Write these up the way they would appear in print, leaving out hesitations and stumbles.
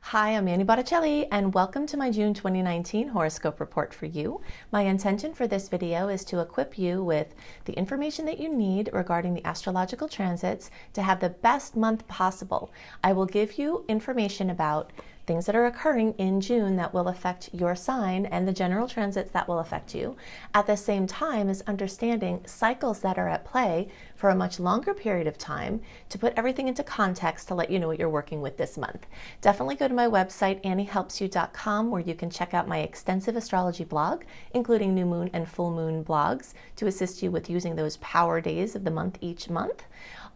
Hi, I'm Annie Botticelli, and welcome to my June 2019 horoscope report for you. My intention for this video is to equip you with the information that you need regarding the astrological transits to have the best month possible. I will give you information about things that are occurring in June that will affect your sign and the general transits that will affect you, at the same time as understanding cycles that are at play for a much longer period of time to put everything into context to let you know what you're working with this month. Definitely go to my website, anniehelpsyou.com, where you can check out my extensive astrology blog, including new moon and full moon blogs, to assist you with using those power days of the month each month.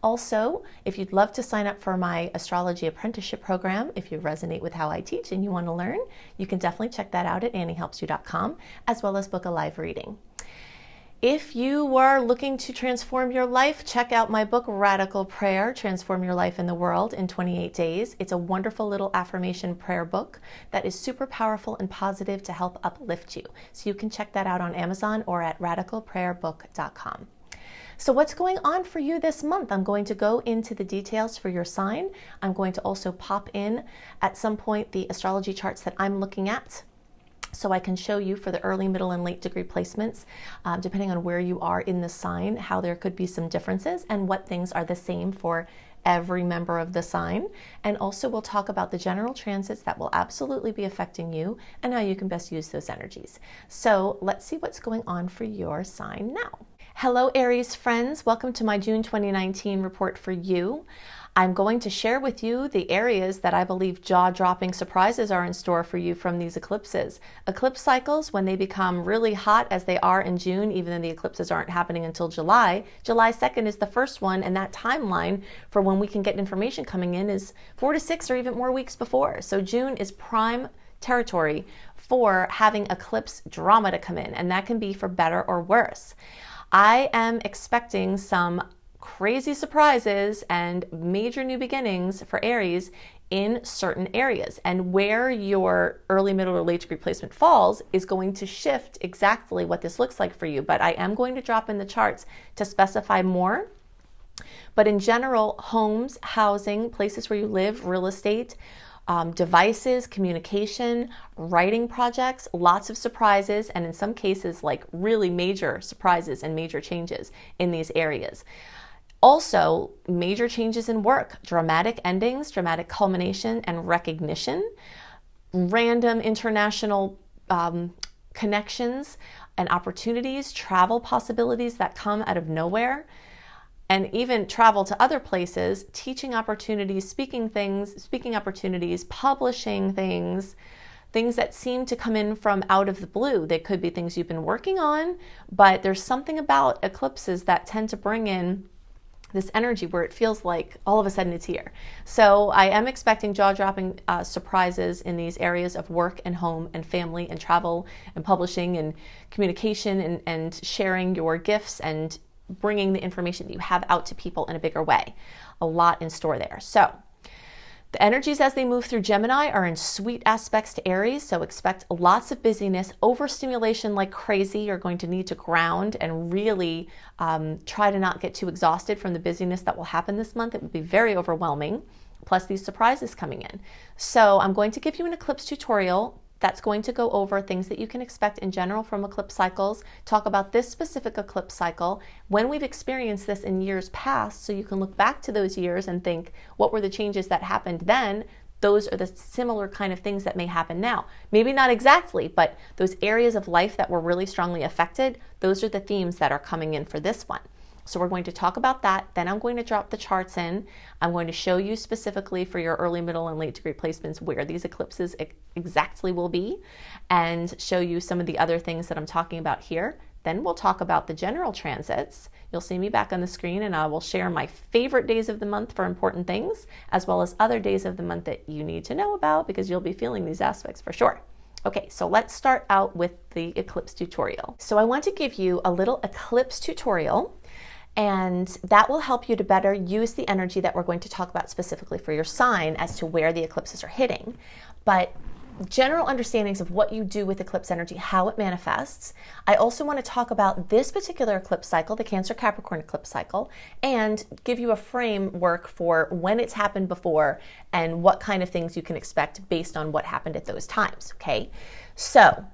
Also, if you'd love to sign up for my astrology apprenticeship program, if you resonate with how I teach and you want to learn, you can definitely check that out at anniehelpsyou.com, as well as book a live reading. If you are looking to transform your life, check out my book, Radical Prayer, Transform Your Life in the World in 28 Days. It's a wonderful little affirmation prayer book that is super powerful and positive to help uplift you. So you can check that out on Amazon or at radicalprayerbook.com. So what's going on for you this month? I'm going to go into the details for your sign. I'm going to also pop in at some point the astrology charts that I'm looking at, so I can show you for the early, middle, and late degree placements, depending on where you are in the sign, how there could be some differences and what things are the same for every member of the sign. And also we'll talk about the general transits that will absolutely be affecting you and how you can best use those energies. So let's see what's going on for your sign now. Hello Aries friends, welcome to my June 2019 report for you. I'm going to share with you the areas that I believe jaw-dropping surprises are in store for you from these eclipses. Eclipse cycles, when they become really hot as they are in June, even though the eclipses aren't happening until July 2nd is the first one, and that timeline for when we can get information coming in is 4 to 6 or even more weeks before. So June is prime territory for having eclipse drama to come in, and that can be for better or worse. I am expecting some crazy surprises and major new beginnings for Aries in certain areas, and where your early, middle, or late degree placement falls is going to shift exactly what this looks like for you. But I am going to drop in the charts to specify more. But in general, homes, housing, places where you live, real estate, devices, communication, writing projects, lots of surprises, and in some cases, like really major surprises and major changes in these areas. Also, major changes in work, dramatic endings, dramatic culmination and recognition, random international connections and opportunities, travel possibilities that come out of nowhere, and even travel to other places, teaching opportunities, speaking opportunities, publishing things that seem to come in from out of the blue. They could be things you've been working on, but there's something about eclipses that tend to bring in this energy where it feels like all of a sudden it's here. So I am expecting jaw-dropping surprises in these areas of work and home and family and travel and publishing and communication and sharing your gifts and bringing the information that you have out to people in a bigger way. A lot in store there. So the energies as they move through Gemini are in sweet aspects to Aries, so expect lots of busyness, overstimulation like crazy. You're going to need to ground and really try to not get too exhausted from the busyness that will happen this month. It will be very overwhelming, plus these surprises coming in. So I'm going to give you an eclipse tutorial that's going to go over things that you can expect in general from eclipse cycles, talk about this specific eclipse cycle, when we've experienced this in years past, so you can look back to those years and think, what were the changes that happened then? Those are the similar kind of things that may happen now. Maybe not exactly, but those areas of life that were really strongly affected, those are the themes that are coming in for this one. So we're going to talk about that. Then I'm going to drop the charts in. I'm going to show you specifically for your early, middle, and late degree placements where these eclipses exactly will be, and show you some of the other things that I'm talking about here. Then we'll talk about the general transits. You'll see me back on the screen, and I will share my favorite days of the month for important things, as well as other days of the month that you need to know about because you'll be feeling these aspects for sure. Okay, so let's start out with the eclipse tutorial. So I want to give you a little eclipse tutorial, and that will help you to better use the energy that we're going to talk about specifically for your sign as to where the eclipses are hitting. But general understandings of what you do with eclipse energy, how it manifests. I also want to talk about this particular eclipse cycle, the Cancer Capricorn eclipse cycle, and give you a framework for when it's happened before and what kind of things you can expect based on what happened at those times, okay? So,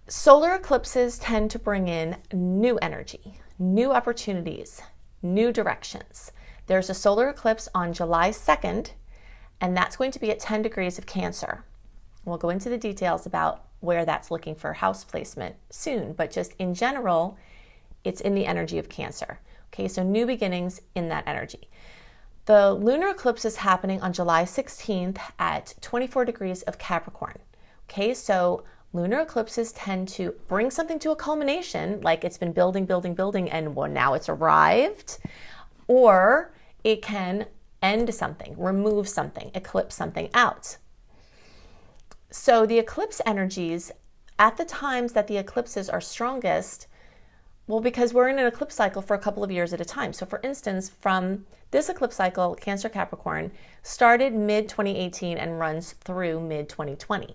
solar eclipses tend to bring in new energy, new opportunities, new directions. There's a solar eclipse on July 2nd, and that's going to be at 10 degrees of Cancer. We'll go into the details about where that's looking for house placement soon, but just in general, it's in the energy of Cancer. Okay, so new beginnings in that energy. The lunar eclipse is happening on July 16th at 24 degrees of Capricorn. Okay, so lunar eclipses tend to bring something to a culmination, like it's been building, and well, now it's arrived, or it can end something, remove something, eclipse something out. So the eclipse energies at the times that the eclipses are strongest, well, because we're in an eclipse cycle for a couple of years at a time. So for instance, from this eclipse cycle, Cancer Capricorn started mid-2018 and runs through mid-2020.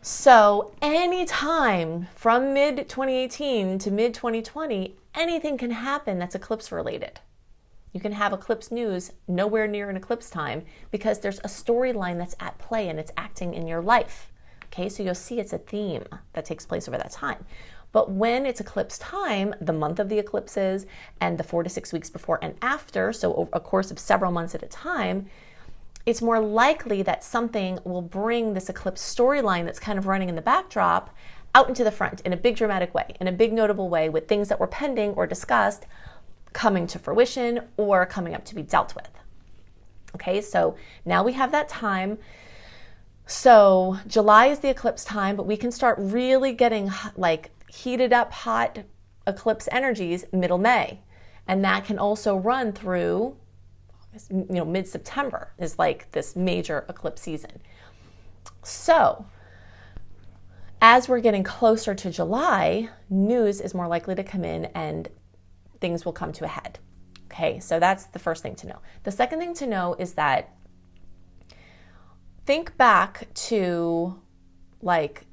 So anytime from mid-2018 to mid-2020, anything can happen that's eclipse related. You can have eclipse news nowhere near an eclipse time because there's a storyline that's at play and it's acting in your life. Okay, so you'll see it's a theme that takes place over that time. But when it's eclipse time, the month of the eclipses and the 4 to 6 weeks before and after, so over a course of several months at a time, it's more likely that something will bring this eclipse storyline that's kind of running in the backdrop out into the front in a big dramatic way, in a big notable way, with things that were pending or discussed coming to fruition or coming up to be dealt with. Okay, so now we have that time. So July is the eclipse time, but we can start really getting like heated up, hot eclipse energies middle May. And that can also run through, mid-September is like this major eclipse season. So as we're getting closer to July, news is more likely to come in and things will come to a head. Okay, so that's the first thing to know. The second thing to know is that think back to like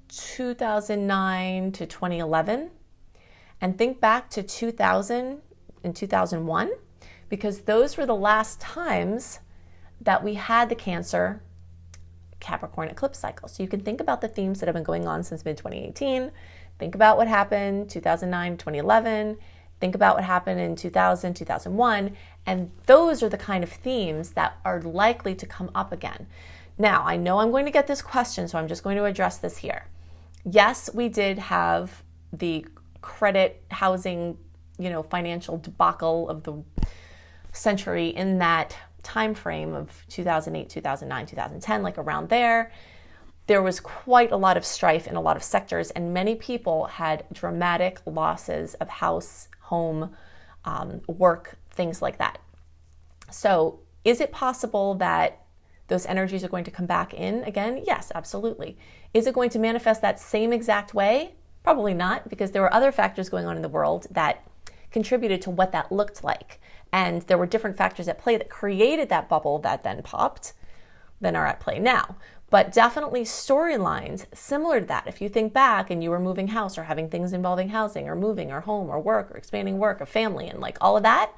2009 to 2011 and think back to 2000 and 2001 because those were the last times that we had the Cancer Capricorn eclipse cycle. So you can think about the themes that have been going on since mid-2018. Think about what happened 2009, 2011. Think about what happened in 2000, 2001, and those are the kind of themes that are likely to come up again. Now, I know I'm going to get this question, so I'm just going to address this here. Yes, we did have the credit, housing, financial debacle of the century in that time frame of 2008, 2009, 2010, like around there. There was quite a lot of strife in a lot of sectors, and many people had dramatic losses of house, home, work, things like that. So is it possible that those energies are going to come back in again? Yes, absolutely. Is it going to manifest that same exact way? Probably not, because there were other factors going on in the world that contributed to what that looked like. And there were different factors at play that created that bubble that then popped, than are at play now. But definitely storylines similar to that. If you think back and you were moving house or having things involving housing or moving or home or work or expanding work or family and like all of that,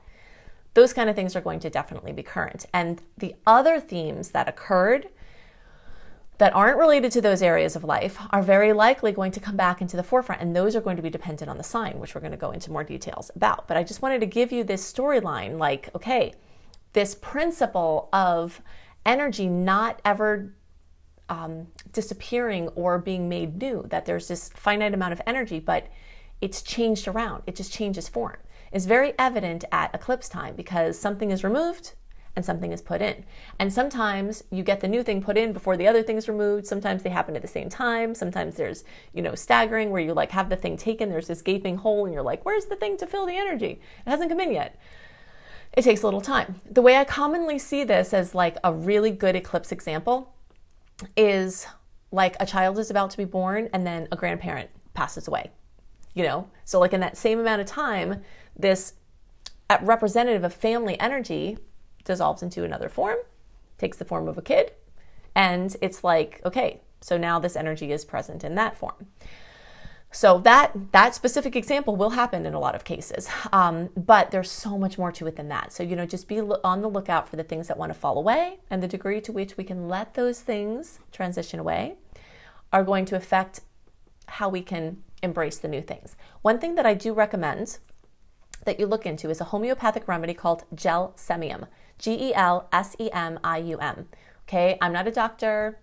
those kind of things are going to definitely be current. And the other themes that occurred that aren't related to those areas of life are very likely going to come back into the forefront. And those are going to be dependent on the sign, which we're going to go into more details about. But I just wanted to give you this storyline, like, okay, this principle of energy not ever disappearing or being made new, that there's this finite amount of energy, but it's changed around. It just changes form. It's very evident at eclipse time because something is removed and something is put in. And sometimes you get the new thing put in before the other thing is removed. Sometimes they happen at the same time. Sometimes there's, staggering where you like have the thing taken, there's this gaping hole and you're like, where's the thing to fill the energy? It hasn't come in yet. It takes a little time. The way I commonly see this as like a really good eclipse example is like a child is about to be born and then a grandparent passes away, So like in that same amount of time, this representative of family energy dissolves into another form, takes the form of a kid, And it's like, okay, so now this energy is present in that form. So that specific example will happen in a lot of cases, but there's so much more to it than that. So, just be on the lookout for the things that want to fall away, and the degree to which we can let those things transition away are going to affect how we can embrace the new things. One thing that I do recommend that you look into is a homeopathic remedy called gelsemium, Gelsemium. Okay, I'm not a doctor.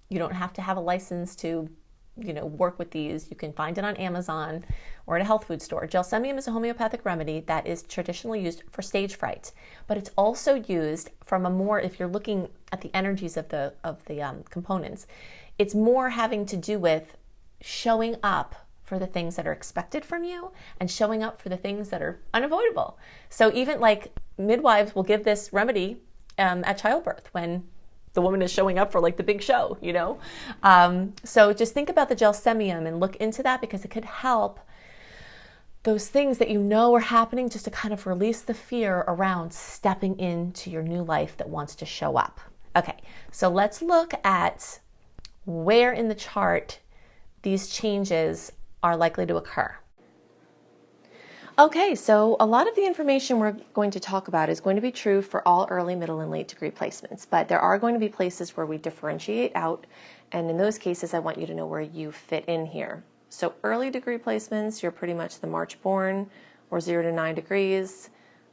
You don't have to have a license to work with these. You can find it on Amazon or at a health food store. Gelsemium is a homeopathic remedy that is traditionally used for stage fright, but it's also used from a more, if you're looking at the energies of the components, it's more having to do with showing up for the things that are expected from you and showing up for the things that are unavoidable. So even like midwives will give this remedy at childbirth when the woman is showing up for like the big show, So just think about the gelsemium and look into that, because it could help those things that are happening, just to kind of release the fear around stepping into your new life that wants to show up. Okay, so let's look at where in the chart these changes are likely to occur. Okay, so a lot of the information we're going to talk about is going to be true for all early, middle, and late degree placements, but there are going to be places where we differentiate out, and in those cases, I want you to know where you fit in here. So early degree placements, you're pretty much the March born, or 0 to 9 degrees.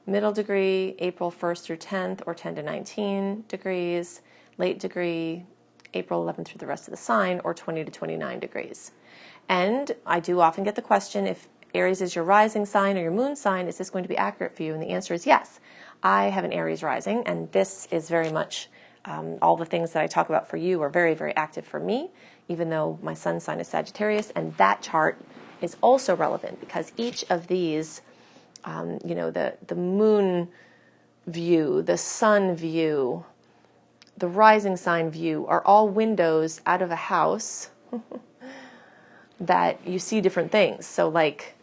Middle degree, April 1st through 10th, or 10 to 19 degrees. Late degree, April 11th through the rest of the sign, or 20 to 29 degrees. And I do often get the question, if Aries is your rising sign or your moon sign, is this going to be accurate for you? And the answer is yes. I have an Aries rising, and this is very much all the things that I talk about for you are very, very active for me, even though my sun sign is Sagittarius, and that chart is also relevant because each of these, the moon view, the sun view, the rising sign view are all windows out of a house that you see different things. So like,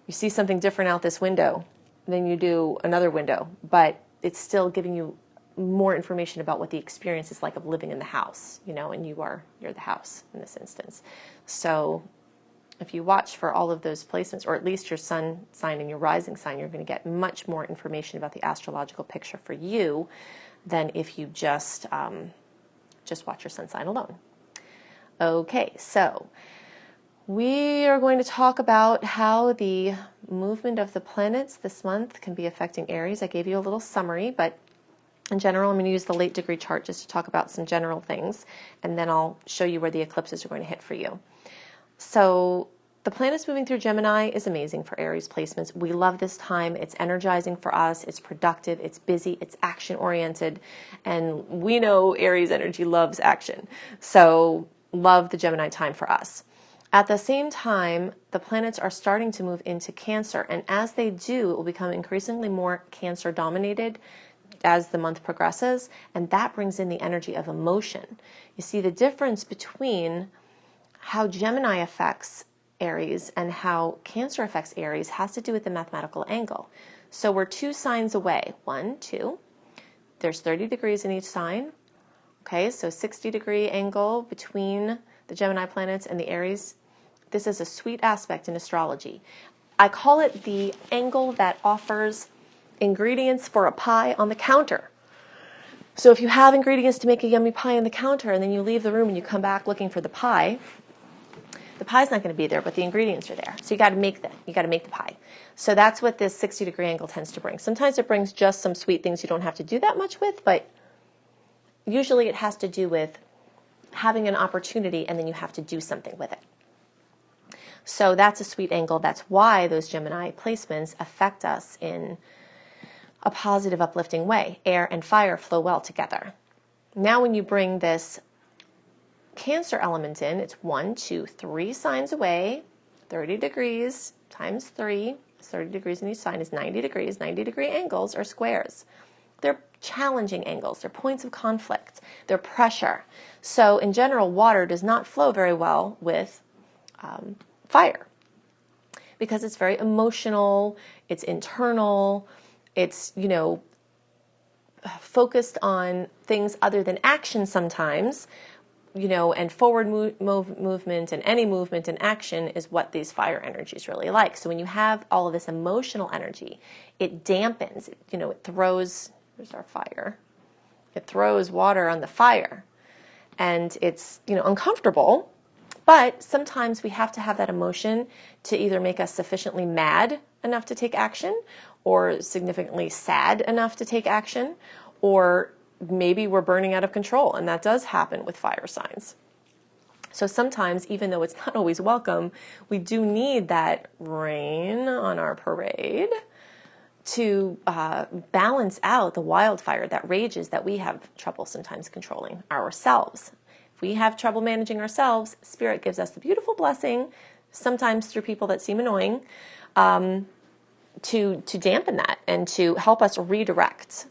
you see something different out this window than you do another window, but it's still giving you more information about what the experience is like of living in the house, and you're the house in this instance. So if you watch for all of those placements, or at least your sun sign and your rising sign, you're going to get much more information about the astrological picture for you than if you just watch your sun sign alone. Okay, so we are going to talk about how the movement of the planets this month can be affecting Aries. I gave you a little summary, but in general, I'm going to use the late degree chart just to talk about some general things, and then I'll show you where the eclipses are going to hit for you. So the planets moving through Gemini is amazing for Aries placements. We love this time. It's energizing for us. It's productive. It's busy. It's action-oriented, and we know Aries energy loves action. So love the Gemini time for us. At the same time, the planets are starting to move into Cancer, and as they do, it will become increasingly more Cancer-dominated as the month progresses, and that brings in the energy of emotion. You see, the difference between how Gemini affects Aries and how Cancer affects Aries has to do with the mathematical angle. So we're 2 signs away. 1, 2. There's 30 degrees in each sign. Okay, so 60-degree angle between the Gemini planets and the Aries. This is a sweet aspect in astrology. I call it the angle that offers ingredients for a pie on the counter. So if you have ingredients to make a yummy pie on the counter and then you leave the room and you come back looking for the pie's not going to be there, but the ingredients are there. So you got to make them. You got to make the pie. So that's what this 60-degree angle tends to bring. Sometimes it brings just some sweet things you don't have to do that much with, but usually it has to do with having an opportunity and then you have to do something with it. So that's a sweet angle. That's why those Gemini placements affect us in a positive, uplifting way. Air and fire flow well together. Now when you bring this Cancer element in, it's 1, 2, 3 signs away, 30 degrees times 3, 30 degrees in each sign is 90 degrees. 90-degree angles are squares. They're challenging angles. They're points of conflict. They're pressure. So in general, water does not flow very well with fire because it's very emotional, it's internal, it's, focused on things other than action sometimes, you know, and forward movement and any movement and action is what these fire energies really like. So when you have all of this emotional energy, it dampens, you know, it throws, there's our fire, it throws water on the fire, and it's, you know, uncomfortable, but sometimes we have to have that emotion to either make us sufficiently mad enough to take action, or significantly sad enough to take action, or maybe we're burning out of control, and that does happen with fire signs. So sometimes, even though it's not always welcome, we do need that rain on our parade to balance out the wildfire that rages that we have trouble sometimes controlling ourselves. If we have trouble managing ourselves, Spirit gives us the beautiful blessing, sometimes through people that seem annoying, to dampen that and to help us redirect.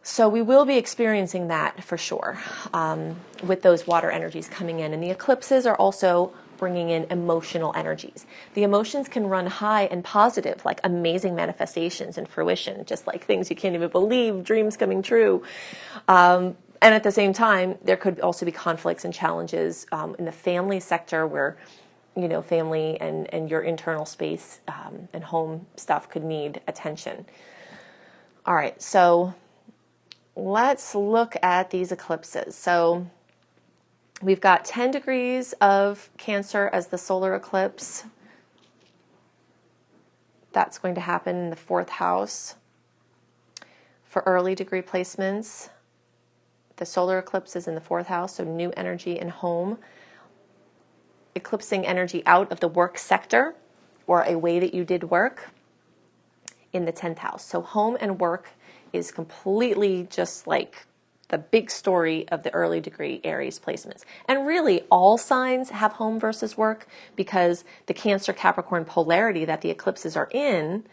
So we will be experiencing that for sure with those water energies coming in. And the eclipses are also bringing in emotional energies. The emotions can run high and positive, like amazing manifestations and fruition, just like things you can't even believe, dreams coming true. And at the same time, there could also be conflicts and challenges in the family sector where, you know, family and your internal space and home stuff could need attention. All right, so let's look at these eclipses. So we've got 10 degrees of Cancer as the solar eclipse. That's going to happen in the 4th house. For early degree placements, the solar eclipse is in the 4th house, so new energy in home. Eclipsing energy out of the work sector or a way that you did work in the 10th house. So home and work is completely just like the big story of the early degree Aries placements. And really all signs have home versus work, because the Cancer Capricorn polarity that the eclipses are in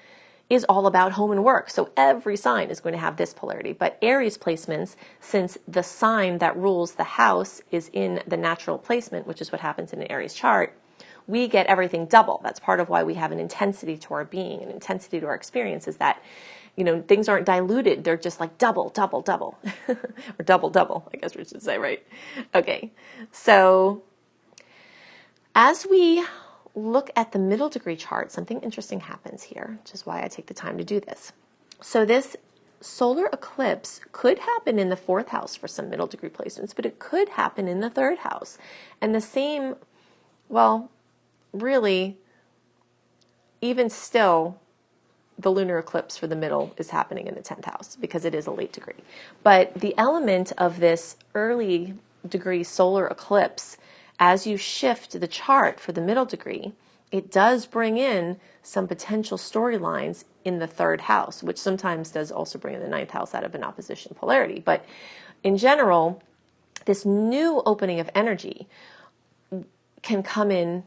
is all about home and work. So every sign is going to have this polarity. But Aries placements, since the sign that rules the house is in the natural placement, which is what happens in an Aries chart, we get everything double. That's part of why we have an intensity to our being, an intensity to our experience, is that, you know, things aren't diluted. They're just like double, double, double, or double, double, I guess we should say, right? Okay. So as we look at the middle degree chart, something interesting happens here, which is why I take the time to do this. So this solar eclipse could happen in the 4th house for some middle degree placements, but it could happen in the 3rd house. And the same, well, really, even still, the lunar eclipse for the middle is happening in the 10th house because it is a late degree. But the element of this early degree solar eclipse, as you shift the chart for the middle degree, it does bring in some potential storylines in the 3rd house, which sometimes does also bring in the 9th house out of an opposition polarity. But in general, this new opening of energy can come in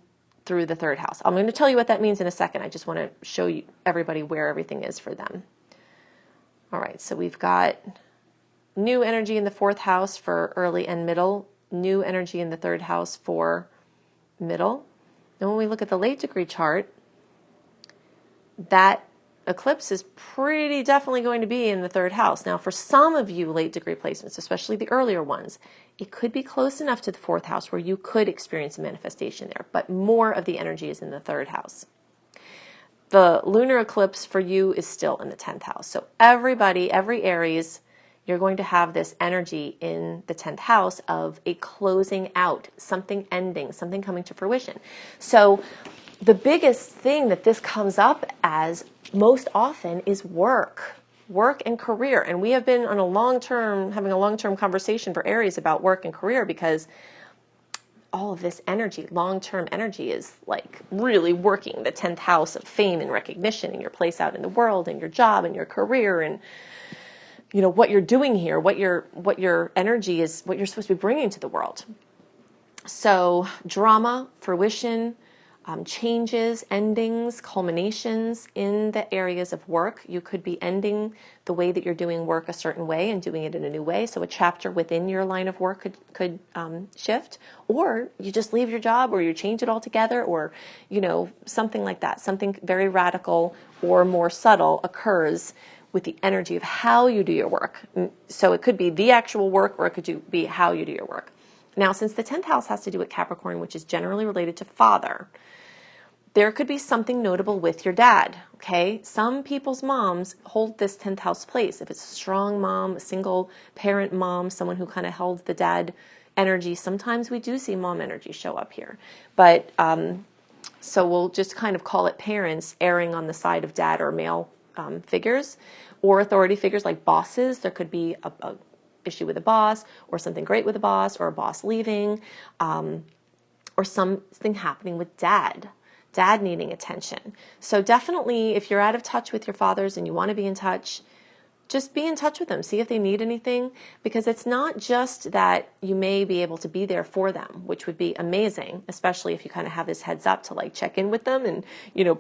through the 3rd house. I'm going to tell you what that means in a second. I just want to show you everybody where everything is for them. All right, so we've got new energy in the 4th house for early and middle, new energy in the 3rd house for middle. And when we look at the late degree chart, that eclipse is pretty definitely going to be in the 3rd house. Now, for some of you late degree placements, especially the earlier ones, it could be close enough to the 4th house where you could experience a manifestation there, but more of the energy is in the 3rd house. The lunar eclipse for you is still in the 10th house. So everybody, every Aries, you're going to have this energy in the 10th house of a closing out, something ending, something coming to fruition. So the biggest thing that this comes up as most often is work and career. And we have been on having a long-term conversation for Aries about work and career, because all of this energy, long-term energy, is like really working the 10th house of fame and recognition and your place out in the world and your job and your career and, you know, what you're doing here, what your energy is, what you're supposed to be bringing to the world. So drama, fruition, changes, endings, culminations in the areas of work. You could be ending the way that you're doing work a certain way and doing it in a new way. So a chapter within your line of work could shift, or you just leave your job, or you change it altogether, or, you know, something like that. Something very radical or more subtle occurs with the energy of how you do your work. So it could be the actual work, or it could be how you do your work. Now, since the 10th house has to do with Capricorn, which is generally related to father, there could be something notable with your dad, okay? Some people's moms hold this 10th house place. If it's a strong mom, a single parent mom, someone who kind of held the dad energy, sometimes we do see mom energy show up here. But so we'll just kind of call it parents erring on the side of dad or male figures, or authority figures like bosses. There could be a issue with a boss, or something great with a boss, or a boss leaving, or something happening with dad needing attention. So definitely, if you're out of touch with your fathers and you want to be in touch, just be in touch with them. See if they need anything, because it's not just that you may be able to be there for them, which would be amazing, especially if you kind of have this heads up to like check in with them and,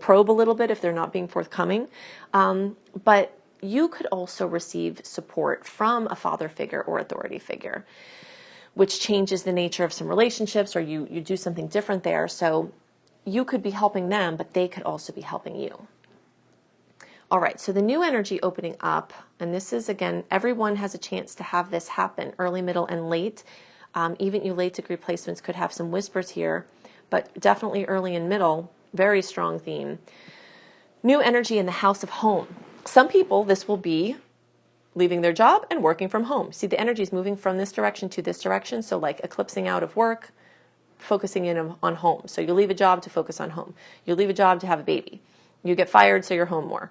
probe a little bit if they're not being forthcoming. But you could also receive support from a father figure or authority figure, which changes the nature of some relationships, or you do something different there. So you could be helping them, but they could also be helping you. All right, so the new energy opening up, and this is, again, everyone has a chance to have this happen, early, middle, and late. Even you late degree placements could have some whispers here, but definitely early and middle, very strong theme. New energy in the house of home. Some people, this will be leaving their job and working from home. See, the energy is moving from this direction to this direction, so like eclipsing out of work, focusing in on home. So you leave a job to focus on home. You leave a job to have a baby. You get fired, so you're home more.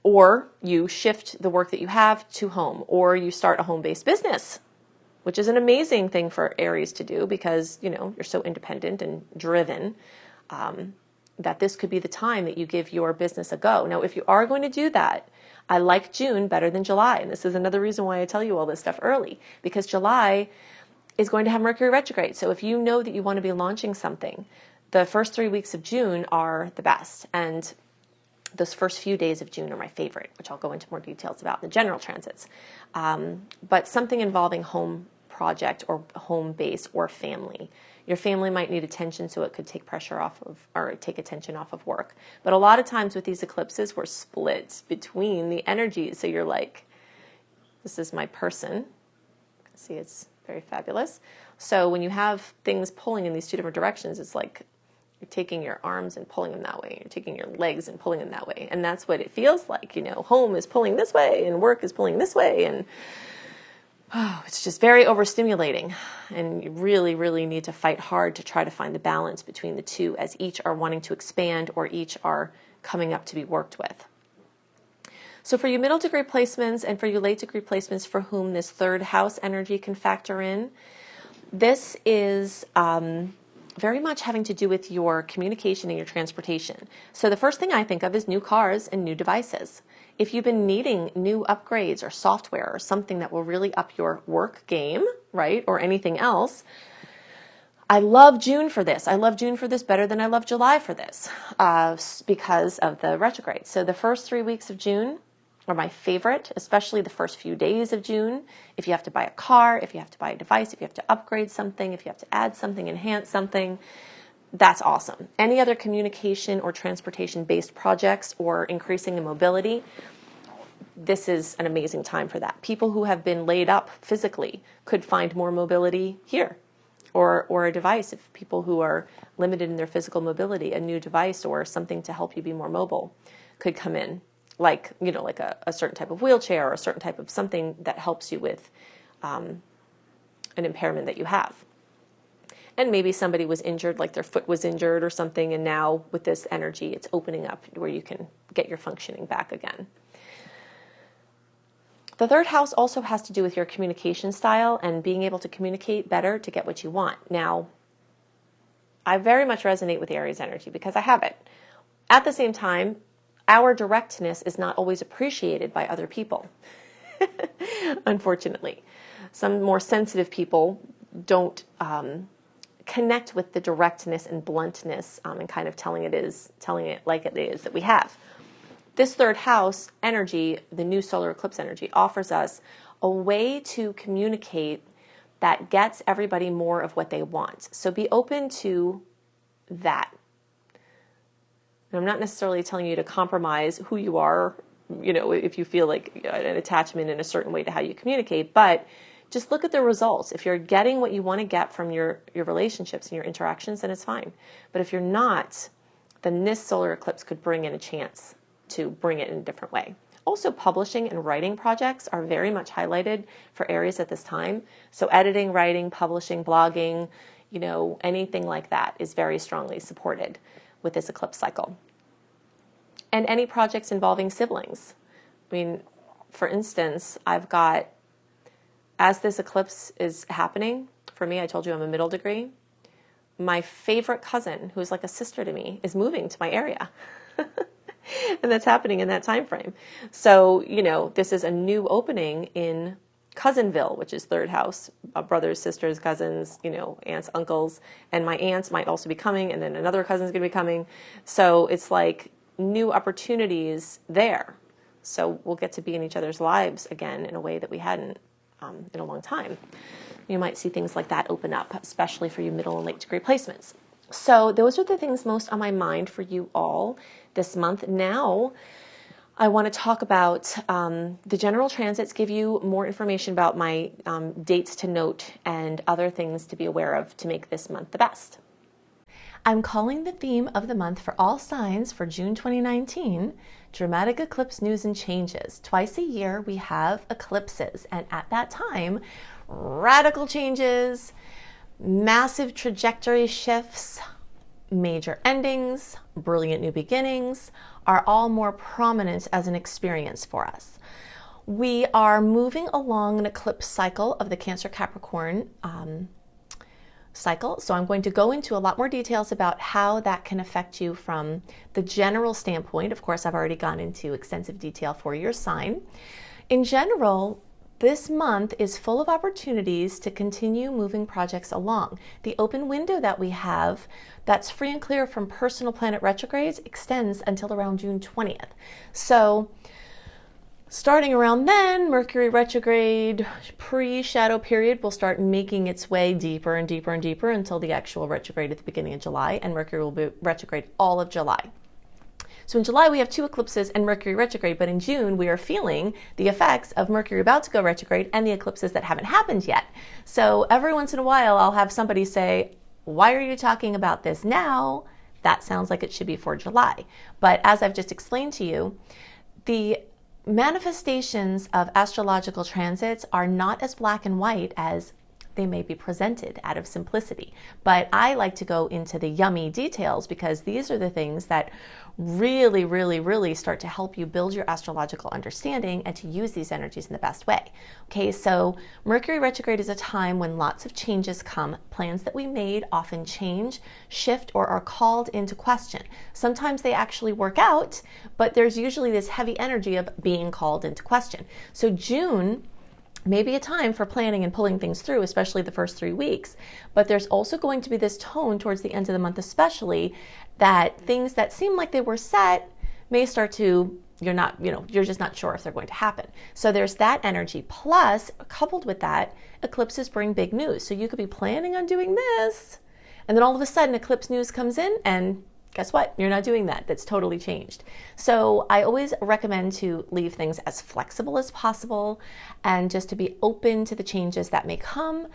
Or you shift the work that you have to home, or you start a home-based business, which is an amazing thing for Aries to do, because, you're so independent and driven, that this could be the time that you give your business a go. Now, if you are going to do that, I like June better than July. And this is another reason why I tell you all this stuff early, because July is going to have Mercury retrograde. So if you know that you want to be launching something, the first 3 weeks of June are the best. And those first few days of June are my favorite, which I'll go into more details about in the general transits. But something involving home project or home base or family. Your family might need attention, so it could take pressure off of, or take attention off of work. But a lot of times with these eclipses, we're split between the energies. So you're like, this is my person. See, it's very fabulous. So when you have things pulling in these two different directions, it's like you're taking your arms and pulling them that way. You're taking your legs and pulling them that way. And that's what it feels like. Home is pulling this way and work is pulling this way. And it's just very overstimulating. And you really, really need to fight hard to try to find the balance between the two, as each are wanting to expand or each are coming up to be worked with. So for you middle degree placements and for you late degree placements for whom this third house energy can factor in, this is very much having to do with your communication and your transportation. So the first thing I think of is new cars and new devices. If you've been needing new upgrades or software or something that will really up your work game, right, or anything else, I love June for this. I love June for this better than I love July for this, because of the retrograde. So the first 3 weeks of June are my favorite, especially the first few days of June. If you have to buy a car, if you have to buy a device, if you have to upgrade something, if you have to add something, enhance something, that's awesome. Any other communication or transportation-based projects or increasing in mobility, this is an amazing time for that. People who have been laid up physically could find more mobility here, or a device. If people who are limited in their physical mobility, a new device or something to help you be more mobile could come in. Like a certain type of wheelchair or a certain type of something that helps you with an impairment that you have. And maybe somebody was injured, like their foot was injured or something, and now with this energy, it's opening up where you can get your functioning back again. The third house also has to do with your communication style and being able to communicate better to get what you want. Now, I very much resonate with Aries energy because I have it. At the same time, our directness is not always appreciated by other people, unfortunately. Some more sensitive people don't connect with the directness and bluntness and kind of telling it like it is that we have. This third house energy, the new solar eclipse energy, offers us a way to communicate that gets everybody more of what they want. So be open to that. And I'm not necessarily telling you to compromise who you are if you feel like an attachment in a certain way to how you communicate, but just look at the results. If you're getting what you want to get from your relationships and your interactions, then it's fine. But if you're not, then this solar eclipse could bring in a chance to bring it in a different way. Also, publishing and writing projects are very much highlighted for Aries at this time. So editing, writing, publishing, blogging, anything like that is very strongly supported with this eclipse cycle. And any projects involving siblings. I mean, for instance, I've got, as this eclipse is happening, for me, I told you I'm a middle degree, my favorite cousin, who's like a sister to me, is moving to my area. And that's happening in that time frame. So, this is a new opening in Cousinville, which is third house, brothers, sisters, cousins, aunts, uncles, and my aunts might also be coming, and then another cousin's going to be coming. So it's like new opportunities there. So we'll get to be in each other's lives again in a way that we hadn't in a long time. You might see things like that open up, especially for you middle and late degree placements. So those are the things most on my mind for you all this month. Now, I want to talk about the general transits, give you more information about my dates to note and other things to be aware of to make this month the best. I'm calling the theme of the month for all signs for June 2019, Dramatic Eclipse News and Changes. Twice a year we have eclipses, and at that time, radical changes, massive trajectory shifts, major endings, brilliant new beginnings are all more prominent as an experience for us. We are moving along an eclipse cycle of the Cancer Capricorn cycle. So I'm going to go into a lot more details about how that can affect you from the general standpoint. Of course, I've already gone into extensive detail for your sign. In general, this month is full of opportunities to continue moving projects along. The open window that we have that's free and clear from personal planet retrogrades extends until around June 20th. So starting around then, Mercury retrograde pre-shadow period will start making its way deeper and deeper and deeper until the actual retrograde at the beginning of July, and Mercury will be retrograde all of July. So in July, we have 2 eclipses and Mercury retrograde, but in June, we are feeling the effects of Mercury about to go retrograde and the eclipses that haven't happened yet. So every once in a while, I'll have somebody say, why are you talking about this now? That sounds like it should be for July. But as I've just explained to you, the manifestations of astrological transits are not as black and white as they may be presented out of simplicity. But I like to go into the yummy details because these are the things that really, really, really start to help you build your astrological understanding and to use these energies in the best way. Okay, so Mercury retrograde is a time when lots of changes come. Plans that we made often change, shift, or are called into question. Sometimes they actually work out, but there's usually this heavy energy of being called into question. So June may be a time for planning and pulling things through, especially the first 3 weeks. But there's also going to be this tone towards the end of the month, especially that things that seem like they were set may start to, you're just not sure if they're going to happen. So there's that energy. Plus, coupled with that, eclipses bring big news. So you could be planning on doing this, and then all of a sudden eclipse news comes in and guess what? You're not doing that. That's totally changed. So I always recommend to leave things as flexible as possible and just to be open to the changes that may come.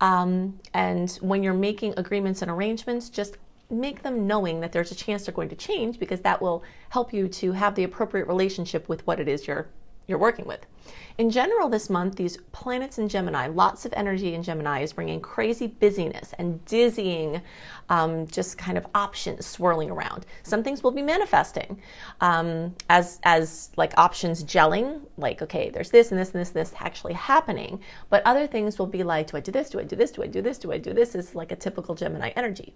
And when you're making agreements and arrangements, just make them knowing that there's a chance they're going to change, because that will help you to have the appropriate relationship with what it is you're working with. In general, this month, these planets in Gemini, lots of energy in Gemini is bringing crazy busyness and dizzying, just kind of options swirling around. Some things will be manifesting as like options gelling, like, okay, there's this and this and this and this actually happening. But other things will be like, do I do this? Do I do this? Do I do this? Do I do this? Is like a typical Gemini energy.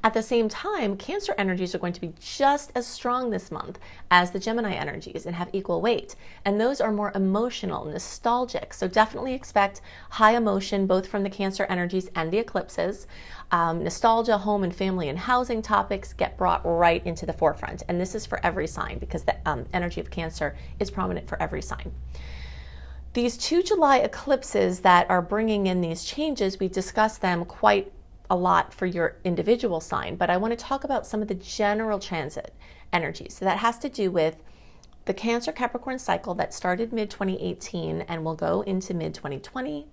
At the same time, Cancer energies are going to be just as strong this month as the Gemini energies and have equal weight. And those are more emotional, nostalgic. So definitely expect high emotion, both from the Cancer energies and the eclipses. Nostalgia, home and family and housing topics get brought right into the forefront. And this is for every sign, because the energy of Cancer is prominent for every sign. These 2 July eclipses that are bringing in these changes, we discussed them quite a lot for your individual sign, but I want to talk about some of the general transit energies. So that has to do with the Cancer Capricorn cycle that started mid-2018 and will go into mid-2020.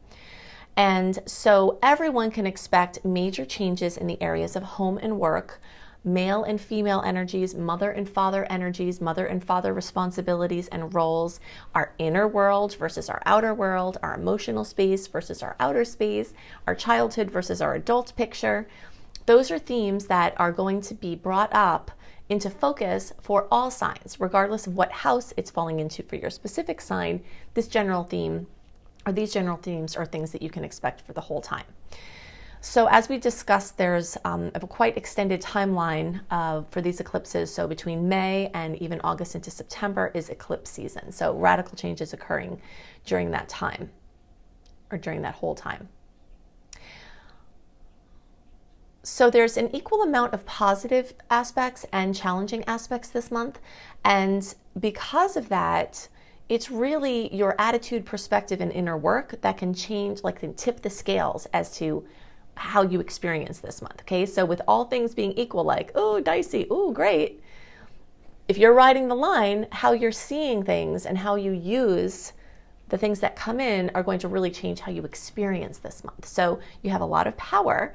And so everyone can expect major changes in the areas of home and work, male and female energies, mother and father energies, mother and father responsibilities and roles, our inner world versus our outer world, our emotional space versus our outer space, our childhood versus our adult picture. Those are themes that are going to be brought up into focus for all signs, regardless of what house it's falling into for your specific sign. This general theme, or these general themes, are things that you can expect for the whole time. So as we discussed, there's a quite extended timeline for these eclipses. So between May and even August into September is eclipse season. So radical changes occurring during that time, or during that whole time. So there's an equal amount of positive aspects and challenging aspects this month. And because of that, it's really your attitude, perspective, and inner work that can change, like can tip the scales as to how you experience this month. Okay, so with all things being equal, like, oh, dicey, oh, great. If you're riding the line, how you're seeing things and how you use the things that come in are going to really change how you experience this month. So you have a lot of power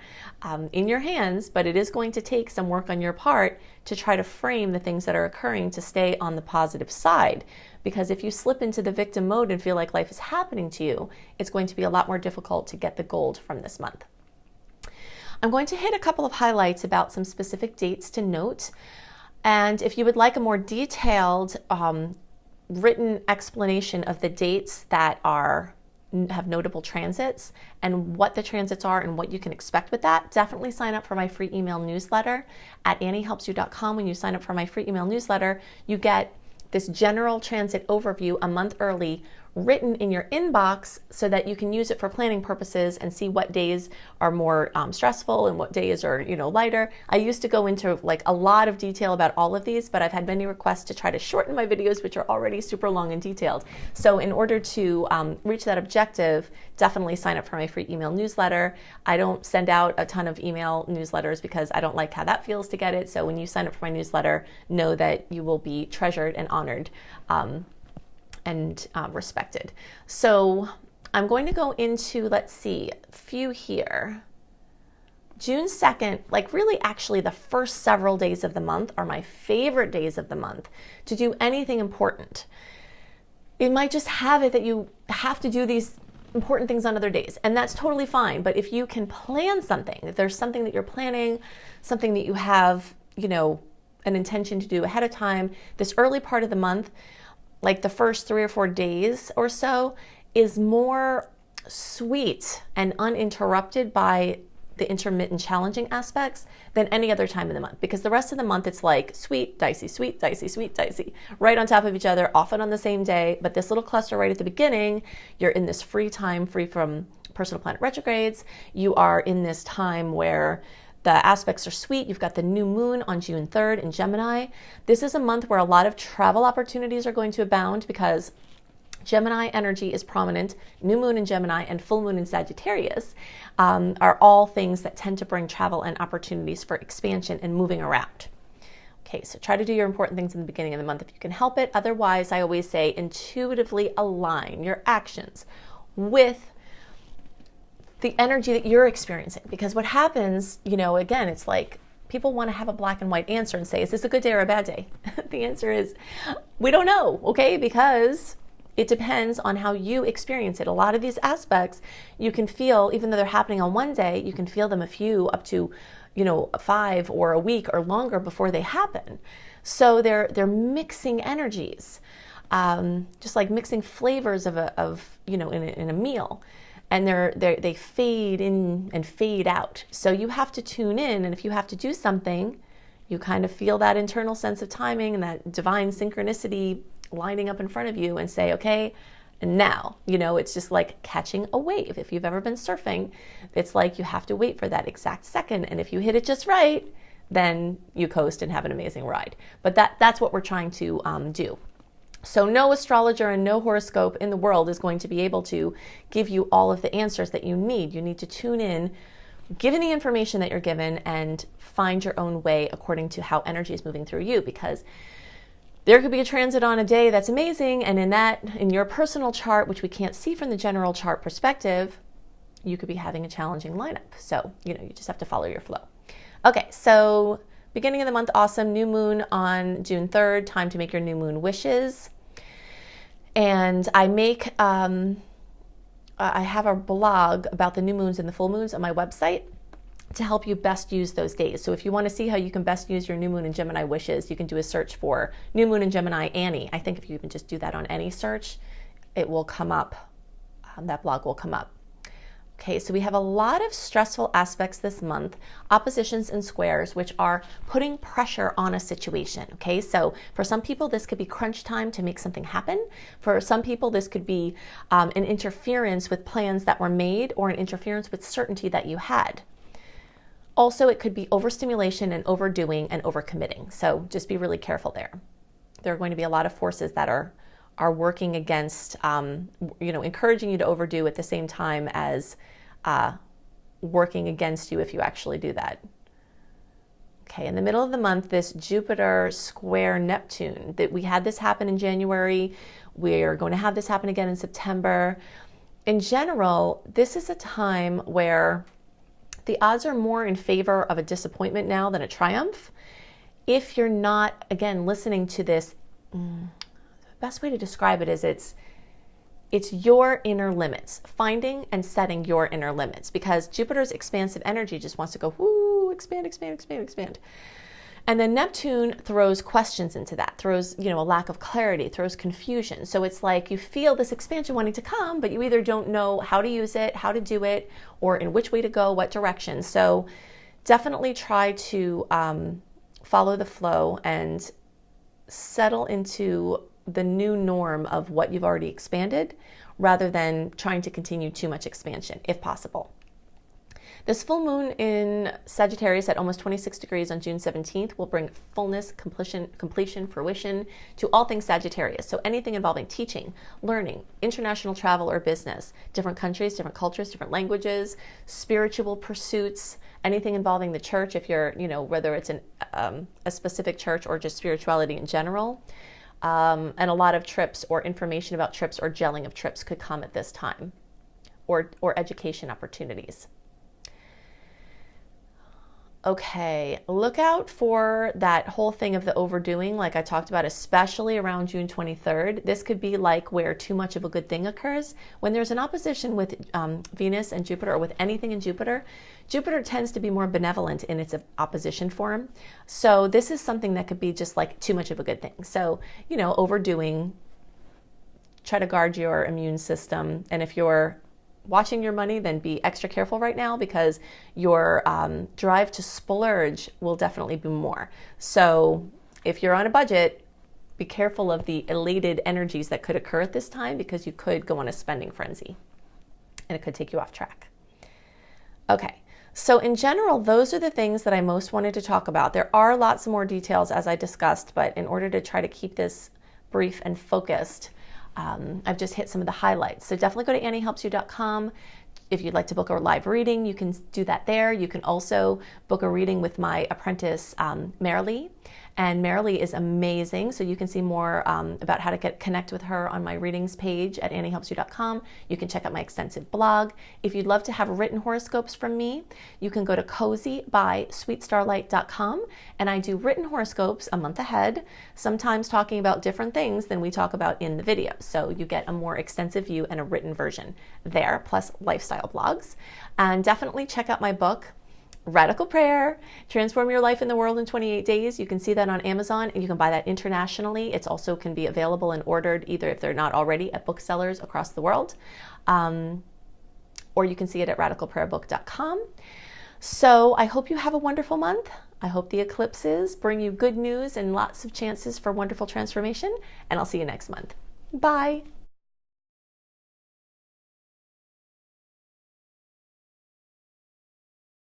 in your hands, but it is going to take some work on your part to try to frame the things that are occurring to stay on the positive side. Because if you slip into the victim mode and feel like life is happening to you, it's going to be a lot more difficult to get the gold from this month. I'm going to hit a couple of highlights about some specific dates to note. And if you would like a more detailed written explanation of the dates that have notable transits and what the transits are and what you can expect with that, definitely sign up for my free email newsletter at anniehelpsyou.com. When you sign up for my free email newsletter, you get this general transit overview a month early, written in your inbox so that you can use it for planning purposes and see what days are more stressful and what days are, lighter. I used to go into like a lot of detail about all of these, but I've had many requests to try to shorten my videos, which are already super long and detailed. So in order to reach that objective, definitely sign up for my free email newsletter. I don't send out a ton of email newsletters because I don't like how that feels to get it. So when you sign up for my newsletter, know that you will be treasured and honored and respected. So I'm going to go into, let's see, a few here. June 2nd, like really actually the first several days of the month are my favorite days of the month to do anything important. It might just have it that you have to do these important things on other days, and that's totally fine. But if you can plan something, if there's something that you're planning, something that you have, an intention to do ahead of time, this early part of the month, like the first 3 or 4 days or so, is more sweet and uninterrupted by the intermittent challenging aspects than any other time in the month, because the rest of the month it's like sweet, dicey, sweet, dicey, sweet, dicey, right on top of each other, often on the same day. But this little cluster right at the beginning, you're in this free time, free from personal planet retrogrades. You are in this time where the aspects are sweet. You've got the new moon on June 3rd in Gemini. This is a month where a lot of travel opportunities are going to abound because Gemini energy is prominent. New moon in Gemini and full moon in Sagittarius are all things that tend to bring travel and opportunities for expansion and moving around. Okay, so try to do your important things in the beginning of the month if you can help it. Otherwise, I always say intuitively align your actions with the energy that you're experiencing. Because what happens, again, it's like people want to have a black and white answer and say, is this a good day or a bad day? The answer is, we don't know, okay? Because it depends on how you experience it. A lot of these aspects you can feel, even though they're happening on one day, you can feel them up to 5 or a week or longer before they happen. So they're mixing energies, just like mixing flavors in a meal. And they fade in and fade out. So you have to tune in, and if you have to do something, you kind of feel that internal sense of timing and that divine synchronicity lining up in front of you and say, okay, and now, it's just like catching a wave. If you've ever been surfing, it's like you have to wait for that exact second. And if you hit it just right, then you coast and have an amazing ride. But that's what we're trying to do. So no astrologer and no horoscope in the world is going to be able to give you all of the answers that you need. You need to tune in, given the information that you're given, and find your own way according to how energy is moving through you, because there could be a transit on a day that's amazing, and in your personal chart, which we can't see from the general chart perspective, you could be having a challenging lineup. So, you just have to follow your flow. Okay, so beginning of the month, awesome. New moon on June 3rd, time to make your new moon wishes. And I have a blog about the new moons and the full moons on my website to help you best use those days. So if you want to see how you can best use your new moon and Gemini wishes, you can do a search for new moon and Gemini Annie. I think if you even just do that on any search, it will come up. That blog will come up. Okay, so we have a lot of stressful aspects this month, oppositions and squares, which are putting pressure on a situation. Okay, so for some people, this could be crunch time to make something happen. For some people, this could be an interference with plans that were made or an interference with certainty that you had. Also, it could be overstimulation and overdoing and overcommitting. So just be really careful there. There are going to be a lot of forces that are working against, encouraging you to overdo at the same time as working against you if you actually do that. Okay, in the middle of the month, this Jupiter square Neptune, that we had this happen in January. We're going to have this happen again in September. In general, this is a time where the odds are more in favor of a disappointment now than a triumph. If you're not, again, listening to this, the best way to describe it is it's your inner limits, finding and setting your inner limits, because Jupiter's expansive energy just wants to go, whoo, expand, expand, expand, expand. And then Neptune throws questions into that, throws, a lack of clarity, throws confusion. So it's like you feel this expansion wanting to come, but you either don't know how to use it, how to do it, or in which way to go, what direction. So definitely try to follow the flow and settle into the new norm of what you've already expanded, rather than trying to continue too much expansion, if possible. This full moon in Sagittarius at almost 26 degrees on June 17th will bring fullness, completion, fruition to all things Sagittarius. So anything involving teaching, learning, international travel or business, different countries, different cultures, different languages, spiritual pursuits, anything involving the church, if you're, whether it's a specific church or just spirituality in general. And a lot of trips or information about trips or gelling of trips could come at this time, or education opportunities. Okay, look out for that whole thing of the overdoing, like I talked about, especially around June 23rd. This could be like where too much of a good thing occurs. When there's an opposition with Venus and Jupiter, or with anything in Jupiter, Jupiter tends to be more benevolent in its opposition form. So this is something that could be just like too much of a good thing. So, overdoing, try to guard your immune system. And if you're watching your money, then be extra careful right now, because your drive to splurge will definitely be more. So if you're on a budget, be careful of the elated energies that could occur at this time, because you could go on a spending frenzy and it could take you off track. Okay, so in general, those are the things that I most wanted to talk about. There are lots more details, as I discussed, but in order to try to keep this brief and focused, I've just hit some of the highlights. So definitely go to AnnieHelpsYou.com. If you'd like to book a live reading, you can do that there. You can also book a reading with my apprentice, Marilee. And Marilee is amazing. So you can see more about how to connect with her on my readings page at AnnieHelpsYou.com. You can check out my extensive blog. If you'd love to have written horoscopes from me, you can go to cozybysweetstarlight.com. And I do written horoscopes a month ahead, sometimes talking about different things than we talk about in the video. So you get a more extensive view and a written version there, plus lifestyle blogs. And definitely check out my book, Radical Prayer, Transform Your Life in the World in 28 Days. You can see that on Amazon, and you can buy that internationally. It also can be available and ordered, either if they're not already, at booksellers across the world, or you can see it at radicalprayerbook.com. So I hope you have a wonderful month. I hope the eclipses bring you good news and lots of chances for wonderful transformation, and I'll see you next month. Bye.